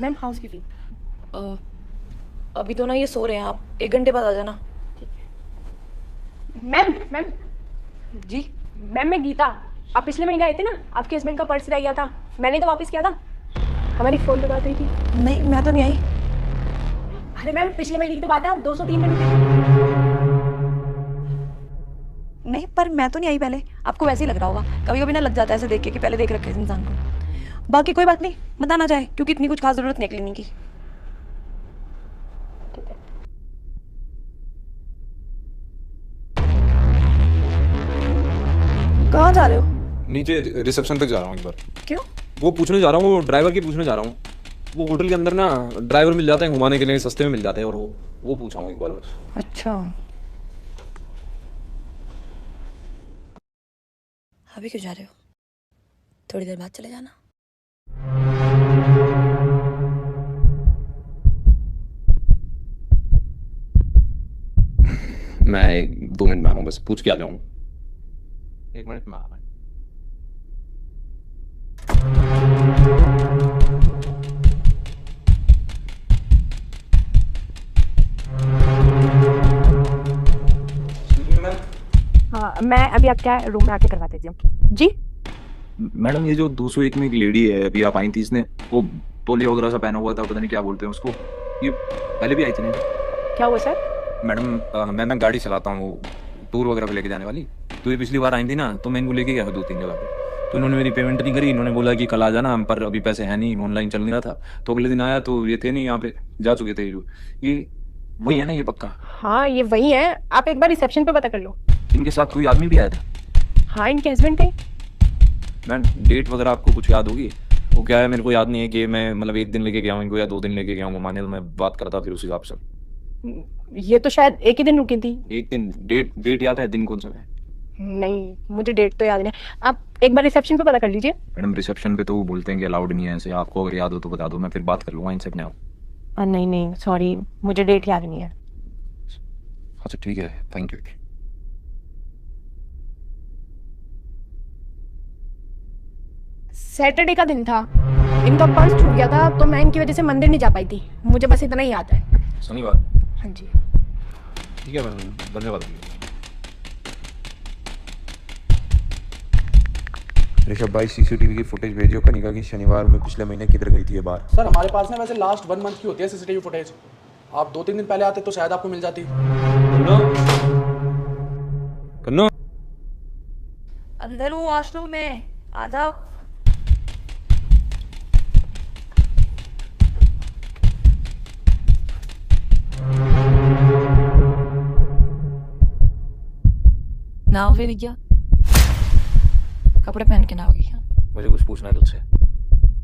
Ma'am house keeping. अभी तो ना ये सो रहे हैं, आप 1 घंटे बाद आ जाना। मैम मैम जी। मैम मैं गीता। आप पिछले महीने आए थे ना, आपके हस्बैंड का पर्स रह गया था, मैंने तो वापस किया था। हमारी फोन पे बात हुई थी। नहीं, मैं तो नहीं आई। अरे मैम पिछले महीने की तो बात है, आप 203 में रुके। नहीं, पर मैं तो नहीं आई पहले। आपको वैसे ही लग रहा होगा, कभी कभी ना लग जाता है ऐसे देख के कि पहले देख रखे इस इंसान को। बाकी कोई बात नहीं, बताना चाहे क्योंकि इतनी कुछ खास जरूरत नहीं क्लीनिंग की। कहाँ जा रहे हो? नीचे रिसेप्शन तक जा रहा हूँ एक बार। क्यों? वो पूछने जा रहा हूँ, वो ड्राइवर की पूछने जा रहा हूँ। वो होटल के अंदर ना ड्राइवर मिल जाते हैं घुमाने के लिए, सस्ते में मिल जाते हैं, और वो पूछा हूँ एक बार बस। अच्छा, अभी क्यों जा रहे हो? थोड़ी देर बाद चले जाना। मैं 2 मिनट में आ रहा हूँ, बस पूछ के आ जाऊँ। 1 मिनट में आ रहा हूँ। हाँ मैं अभी आपके रूम में आके करवा देती हूँ जी। मैडम ये जो 201 में एक लेडी है, अभी आप आई थी, इसने वो तौलिया वगैरह सा पहना हुआ था, पता नहीं क्या बोलते हैं उसको, ये पहले भी आई थी नहीं? क्या हुआ सर? मैडम मैं गाड़ी चलाता हूँ, वो टूर वगैरह पे लेके जाने वाली। तो ये पिछली बार आई थी ना, तो मैं इनको लेके गया था 2-3 जगह पे। तो इन्होंने मेरी पेमेंट नहीं करी, इन्होंने बोला कि कल आ जाना, पर अभी पैसे हैं नहीं, ऑनलाइन चल नहीं रहा था। तो अगले दिन आया तो ये थे नहीं, यहाँ पे जा चुके थे। ये वही है ना, ये पक्का? हाँ ये वही है, आप एक बार रिसेप्शन पे पता कर लो। इनके साथ कोई आदमी भी आया था? हाँ इनके हस्बैंड थे। मैम डेट वगैरह आपको कुछ याद होगी? वो क्या है, मेरे को याद नहीं है कि मैं मतलब 1 दिन लेके गया हूँ इनको या 2 दिन लेके गया हूँ घुमाने, तो मैं बात करता फिर उस हिसाब से। ये तो शायद एक ही दिन रुकी थी। 1 दिन? डेट याद है? दिन कौन सा है? नहीं मुझे डेट तो याद नहीं, आप एक बार रिसेप्शन पे पता कर लीजिए। मैडम रिसेप्शन पे तो वो बोलते हैं कि अलाउड नहीं है ऐसे, आपको अगर याद हो तो बता दो, मैं फिर बात कर लूँगा इनसे अपने आप। नहीं नहीं सॉरी, मुझे डेट याद नहीं है। अच्छा ठीक है, थैंक यू। सैटरडे का दिन था, इनका पर्स छूट गया था, तो मैं इनकी वजह से मंदिर नहीं जा पाई थी, मुझे बस इतना ही याद है। शनिवार? हाँ जी। ठीक है मैम, धन्यवाद। ऋषभ भाई सीसीटीवी की फुटेज भेजियो कनिका की शनिवार में पिछले महीने किधर गई थी ये बार। सर हमारे पास ना वैसे लास्ट 1 मंथ की होती है सीसीटीवी फुटेज, आप 2-3 दिन पहले आते तो शायद आपको मिल जाती। कन्नो अंदर हूँ वॉशरूम में, आ जाओ। नाओगे विद्या? कपड़े पहन के नाओगे क्या? मुझे कुछ पूछना है तुझसे।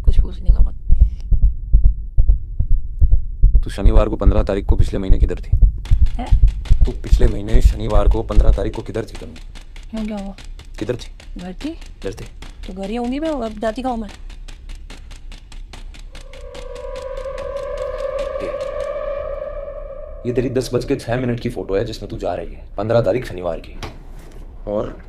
कुछ पूछने का मत। तू शनिवार को 15 तारीख को पिछले महीने किधर थी? है? तू पिछले महीने शनिवार को 15 तारीख को किधर थी तुम? क्यों, क्या हुआ? किधर थी? घर थी। किधर थी? तो घर ही होंगी, मैं अब जाती कहाँ हूँ मैं? ये तेरी 10:06 की फोटो है जिसमें तू जा रही है, 15 तारीख शनिवार की। और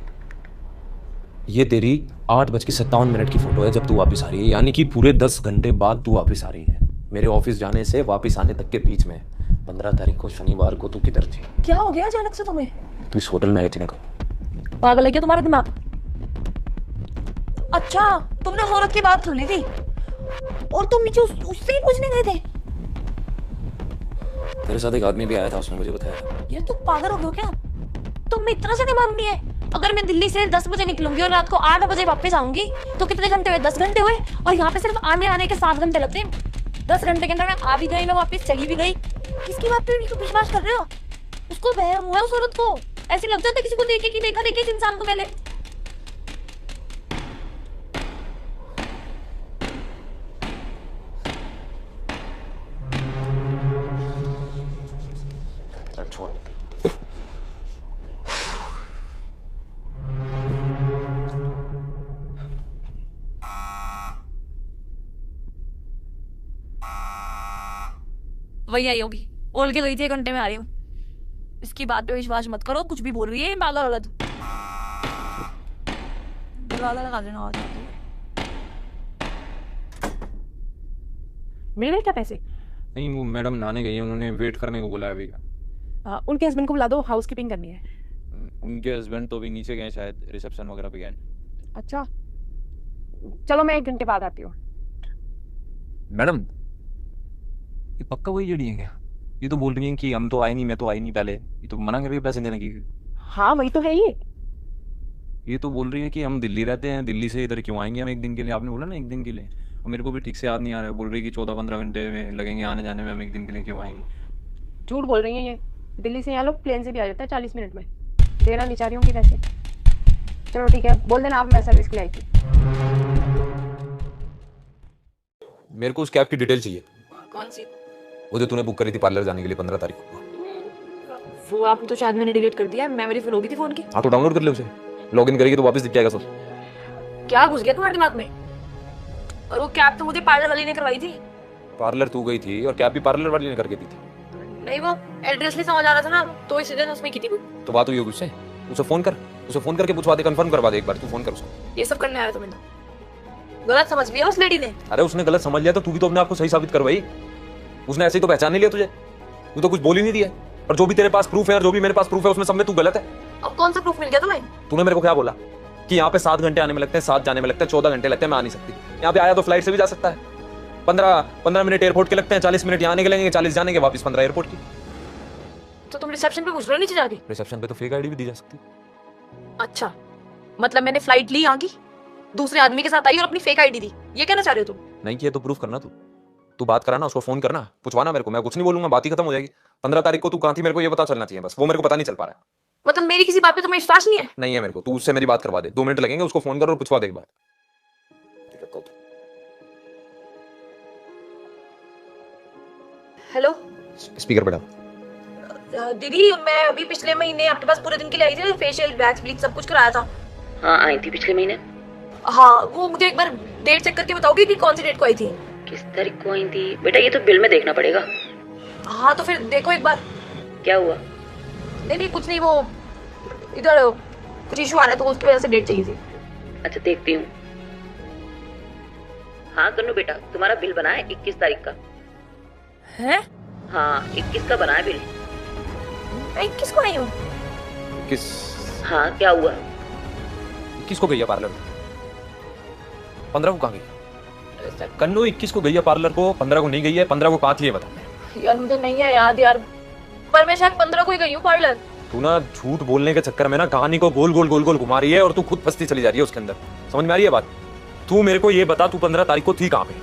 ये तेरी 8:57 की फोटो है जब तू वापस आ रही है, यानी कि पूरे 10 घंटे बाद तू वापस आ रही है। मेरे ऑफिस जाने से वापस आने तक के बीच में 15 तारीख को शनिवार को तू किधर थी? क्या हो गया अचानक से तुम्हें? तू इस होटल में आई थी ना? पागल है क्या तुम्हारा दिमाग? अच्छा, तुमने औरत की बात सुनी थी और तुम नीचे उससे ही पूछने गए थे? तेरे साथ एक आदमी भी आया था, उसने मुझे बताया। ये तुम पागल हो गए हो क्या? तुम में इतना सा दिमाग नहीं है? अगर मैं दिल्ली से 10 बजे निकलूंगी और रात को 8 बजे वापस आऊंगी तो कितने घंटे हुए? 10 घंटे हुए। और यहाँ पे सिर्फ आने के 7 घंटे लगते हैं। 10 घंटे के अंदर मैं आ भी गई, मैं वापस चली भी गई। किसकी बात पे विश्वास कर रहे हो? उसको वहम हुआ है उस औरत को, ऐसे लग जाता है किसी को देखे कि देखा देखे इस इंसान को पहले। छोड़। वही आई होगी, बोल के गई थी 1 घंटे में आ रही हूँ। इसकी बात पे विश्वास मत करो, कुछ भी बोल रही है पागल औरत। दरवाजा लगा देना आवाज आती है। मिल गए क्या पैसे? नहीं वो मैडम नहाने गई है, उन्होंने वेट करने को बोला है अभी। उनके हस्बैंड को बुला दो, हाउस कीपिंग करनी है। उनके हस्बैंड तो अभी नीचे गए शायद रिसेप्शन वगैरह पे गए। अच्छा चलो मैं 1 घंटे बाद आती हूँ। मैडम ये पक्का वही जड़ी है क्या? ये तो बोल रही हैं कि हम तो आए नहीं, मैं तो आई नहीं पहले, ये तो मना कर रही है पैसे देने की। हाँ वही तो है ये तो बोल रही है कि हम दिल्ली रहते हैं, दिल्ली से इधर क्यों आएंगे हम 1 दिन के लिए? आपने बोला ना 1 दिन के लिए, और मेरे को भी ठीक से याद नहीं आ रहा है। बोल रही है कि 14-15 घंटे में लगेंगे आने जाने में, हम 1 दिन के लिए क्यों आएंगे? झूठ बोल रही हैं ये। दिल्ली से यहाँ लोग प्लेन से भी आ जाता है 40 मिनट में। देना नहीं चाह रही हूँ कि पैसे। चलो ठीक है, बोल देना आप मैं सर्विस के लिए आई थी। मेरे को उस कैब की डिटेल चाहिए। कौन सी? वो जो तूने बुक करी थी पार्लर जाने के लिए 15 तारीख को। वो आप तो शायद मैंने डिलीट कर दिया, मेमोरी फुल हो गई थी फोन की। हाँ तो डाउनलोड कर ले उसे, लॉगिन करेगी तो वापस दिख जाएगा सब। क्या घुस गया तुम्हारे दिमाग में? और वो कैब तो मुझे पार्लर वाली ने करवाई थी। पार्लर तू गई थी और कैब भी पार्लर वाली ने करके दी थी। नहीं वो एड्रेस नहीं समझ आ रहा था ना, तो इसी दिन उसमें की थी। तो बात हुई होगी उससे, उसे फोन कर, उसे फोन करके पूछवा दे, कंफर्म करवा दे एक बार, तू फोन कर उसको। ये सब करने आया तुम्हें? गलत समझ लिया उस लेडी ने। अरे उसने गलत समझ लिया तो तू भी तो अपने आप को सही साबित कर भाई। उसने ऐसे ही तो पहचान नहीं लिया तुझे, तू तो कुछ बोल ही नहीं दिया। और जो भी तेरे पास प्रूफ है और जो भी मेरे पास प्रूफ है उसमें सब में तू गलत है। अब कौन सा प्रूफ मिल गया तुम्हें? तूने मेरे को क्या बोला कि यहाँ पे 7 घंटे आने में लगते हैं, 7 जाने में लगते हैं, 14 घंटे लगते हैं, मैं आ नहीं सकती। यहाँ पे आया तो फ्लाइट से भी जा सकता है। 15 मिनट एयरपोर्ट के लगते हैं, 40 मिनट यहाँ आने के लगेंगे, 40 जाने के, वापस 15 एयरपोर्ट की। तो तुम रिसेप्शन पे पूछ रहे हो नीचे जाके? रिसेप्शन पे तो फेक आईडी भी दी जा सकती है। अच्छा मतलब मैंने फ्लाइट ली यहाँ की, दूसरे आदमी के साथ आई और अपनी फेक आईडी दी, ये कहना चाह रहे हो तुम? नहीं किया तो प्रूफ करना, तू बात कराना, उसको फोन करना, पूछवाना मेरे को, मैं कुछ नहीं बोलूंगा, बात ही खत्म हो जाएगी। 15 तारीख को तू कहाँ थी मेरे को ये पता चलना चाहिए बस, वो मेरे को पता नहीं चल पा रहा है। मतलब मेरी किसी बात पे तुम्हें विश्वास नहीं है? नहीं है मेरे को, तू उससे मेरी बात करवा दे, 2 मिनट लगेंगे, उसको फोन करो और पूछवा दे एक बार। हेलो स्पीकर पे डाल। दीदी मैं अभी पिछले महीने आपके पास पूरे दिन के लिए आई थी, फेशियल वैक्स ब्लीच सब कुछ कराया था। हाँ आई थी पिछले महीने। हाँ वो मुझे एक बार डेट चेक करके बताओगे कि कौन सी डेट को आई थी? किस तारीख को आई थी बेटा? ये तो बिल में देखना पड़ेगा। हाँ तो फिर देखो एक बार। क्या हुआ? नहीं कुछ नहीं, वो इधर कुछ इशू आ रहा है तो उसकी वजह से डेट चाहिए थी। अच्छा देखती हूँ। हाँ कन्नू बेटा तुम्हारा बिल बना है 21 तारीख का। हैं? हाँ 21 का बना है बिल। मैं किसको आई हूँ? किस हाँ क्या हुआ? किसको गई है पार्लर? 15 को कहाँ गई कन्नू? 21 को गई है पार्लर को, 15 को नहीं गई है। 15 को कहाँ थी ये बता। यार मुझे नहीं है याद यार, पर मैं शायद 15 को ही गई हूँ पार्लर। तू ना झूठ बोलने के चक्कर में ना कहानी को गोल गोल घुमा रही है और तू खुद फंसती चली जा रही है उसके अंदर। समझ में आ रही है बात? तू मेरे को ये बता, तू 15 तारीख को थी कहाँ पे?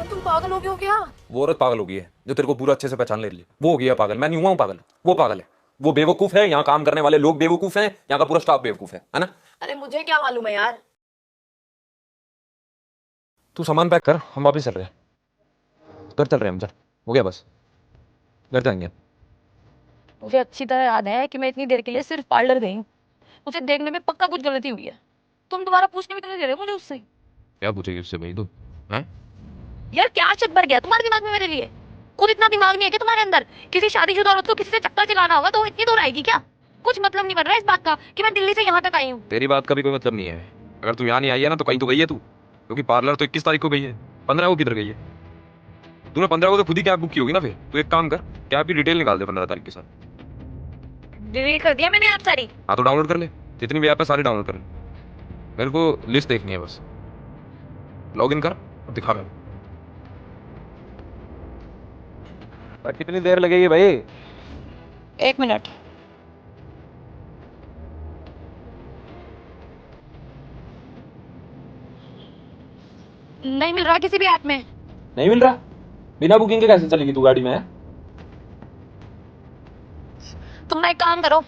तुम पागल हो गए हो क्या? वो औरत पागल हो गई है जो तेरे को पूरा अच्छे से पहचान ले रही है, वो हो गई है पागल। मैं नहीं हुआ हूँ पागल, वो पागल है। वो बेवकूफ है, यहाँ काम करने वाले लोग बेवकूफ हैं, यहाँ का पूरा स्टाफ बेवकूफ है ना? अरे मुझे क्या मालूम है यार। तू सामान पैक कर, हम वापस चल रहे हैं। घर चल रहे हैं हम, चल हो गया बस, घर जाएंगे। मुझे अच्छी तरह याद है कि मैं इतनी देर के लिए सिर्फ पार्लर गई हूँ। मुझे देखने में पक्का कुछ गलती हुई है। तुम दोबारा पूछने भी तो नहीं दे रहे मुझे उससे। क्या पूछेगी उससे भाई तू? हैं? यार क्या चक भर गया तुम्हारे दिमाग में मेरे लिए? खुद इतना दिमाग नहीं है क्या तुम्हारे अंदर? किसी शादीशुदा औरत को किसी से चक्कर चलाना होगा तो इतनी दूर आएगी क्या? कुछ मतलब नहीं बन रहा है इस बात का कि मैं दिल्ली से यहाँ तक आई हूँ। तेरी बात का भी कोई मतलब नहीं है। अगर तू यहाँ नहीं आई है ना तो कहीं तो गई है तू, क्योंकि पार्लर तो 21 तारीख को गई है। 15 को किधर गई है? तूने 15 को तो खुद ही कैब बुक की होगी ना। फिर तू एक काम कर, कैब की डिटेल निकाल दे 15 तारीख के साथ। डिलीट कर दिया मैंने आप सारी। हाँ तो डाउनलोड कर ले, जितनी भी ऐप है सारी डाउनलोड कर ले। मेरे को लिस्ट देखनी है बस, लॉग इन कर और दिखा मेरे। कितनी देर लगेगी भाई? 1 मिनट। नहीं मिल रहा किसी भी ऐप में। नहीं मिल रहा? बिना बुकिंग के कैसे चलेगी तू गाड़ी में? तुम ना एक काम करो,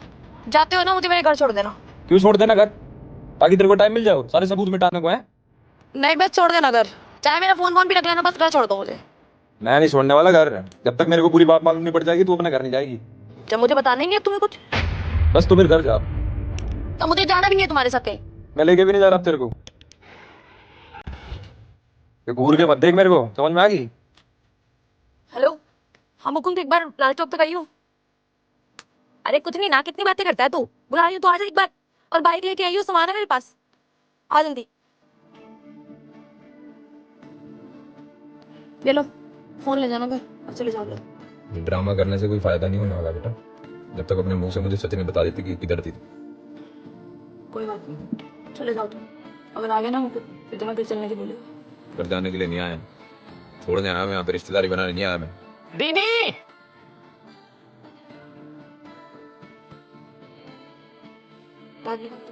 जाते हो ना मुझे मेरे घर छोड़ देना। क्यों छोड़ देना घर? ताकि तेरे को टाइम मिल जाओ सारे सबूत मिटाने को है। नहीं बस छोड़ देना घर, चाहे मेरा फोन भी रख लेना, बस घर छोड़ दो मुझे। मैं नहीं छोड़ने वाला घर, जब तक मेरे को पूरी बात मालूम नहीं पड़ जाएगी तू अपने घर नहीं जाएगी। जब मुझे बताना ही नहीं है तुम्हें कुछ, बस तू मेरे घर जा। तो मुझे जाना भी नहीं है तुम्हारे साथ कहीं। मैं लेके भी नहीं जा रहा तेरे को। ये घूर के मत देख मेरे को, समझ में आ गई? हेलो हाँ मुकुंद, एक बार लाल चौक तक आई हूँ। अरे कुछ नहीं ना, कितनी बातें करता है तू। बुला रही हूँ तो आ जा एक बार, और बाइक लेके आई हूँ, सामान है मेरे पास, आ जल्दी। ले लो फोन ले जाना फिर चले जाओ। ड्रामा करने से कोई फायदा नहीं होने वाला बेटा, जब तक अपने मुंह से मुझे सच नहीं बता देती कि किधर थी। कोई बात नहीं, चले जाओ तुम। अगर आ गए ना फिर तुम्हें फिर चलने के बोलेगा। कर जाने के लिए नहीं आया, छोड़ने आया मैं यहाँ पे, रिश्तेदारी बनाने नहीं आया मैं। दीदी बाद में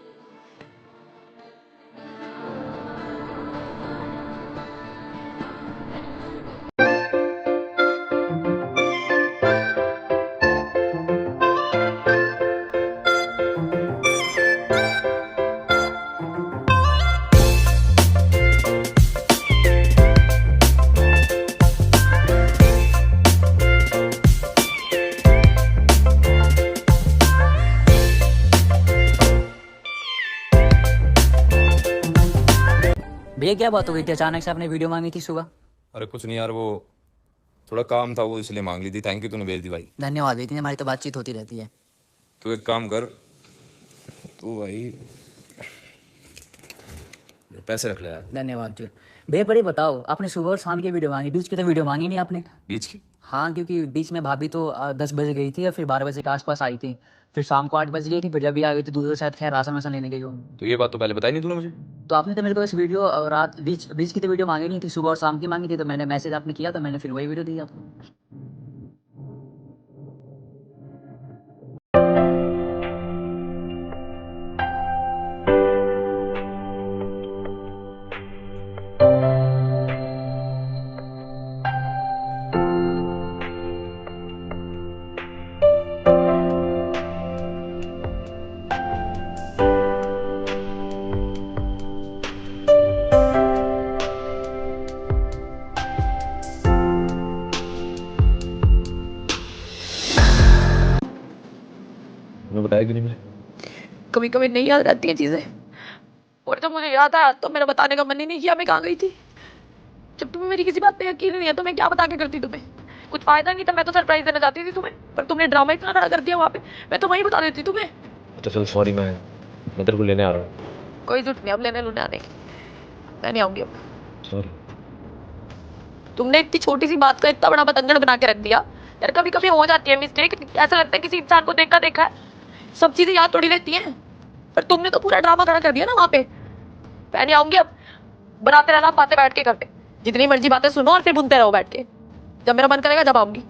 भैया क्या बात हो गई थी, अचानक से आपने वीडियो मांगी थी सुबह? अरे कुछ नहीं यार, वो थोड़ा काम था वो इसलिए मांग ली थी। थैंक यू, तूने भेज दी भाई। धन्यवाद भैया, हमारी तो बातचीत होती रहती है। तू एक काम कर, तू भाई पैसे रख ले यार। धन्यवाद जी। भैया पर ये बताओ, आपने सुबह और शाम की वीडियो मांगी, बीच की तो वीडियो मांगी नहीं आपने? बीच की? हाँ, क्योंकि बीच में भाभी तो 10 बजे गई थी और फिर 12 बजे के आसपास आई थी, फिर शाम को 8 बजे गई थी, फिर जब भी आ गई थी दूध तो शायद खैर राशन वासन लेने गई हो। तो ये बात तो पहले बताई नहीं तूने मुझे। तो आपने तो मेरे को इस वीडियो रात बीच की तो वीडियो मांगी नहीं थी, सुबह और शाम की मांगी थी, तो मैंने मैसेज आपने किया तो मैंने फिर वही वीडियो दी आपको। मैं बताया क्यों नहीं मुझे? कभी कभी नहीं याद रहती हैं चीजें, और जब मुझे याद आया तो मेरा बताने का मन ही नहीं किया मैं कहाँ गई थी। जब तुम्हें मेरी किसी बात पे यकीन नहीं है तो मैं क्या बता के करती तुम्हें? कुछ फायदा नहीं था, मैं तो सरप्राइज देना चाहती थी तुम्हें, पर तुमने ड्रामा इतना खड़ा कर दिया वहाँ पे, मैं तो वहीं बता देती तुम्हें। अच्छा चल सॉरी, मैं तेरे को लेने आ रहा हूँ। कोई जरूरत नहीं अब लेने लूने आने की, मैं नहीं आऊंगी अब। सॉरी। तुमने इतनी छोटी सी बात का इतना बड़ा बतंगड़ बना के रख दिया यार। कभी कभी हो जाती है मिस्टेक, ऐसा लगता है किसी इंसान को देखा देखा है, सब चीजें याद थोड़ी रहती हैं। पर तुमने तो पूरा ड्रामा खड़ा कर दिया ना वहाँ पे। मैं नहीं आऊंगी अब, बनाते रहना बातें बैठ के घर पे, जितनी मर्जी बातें सुनो और फिर बुनते रहो बैठ के। जब मेरा मन करेगा जब आऊंगी।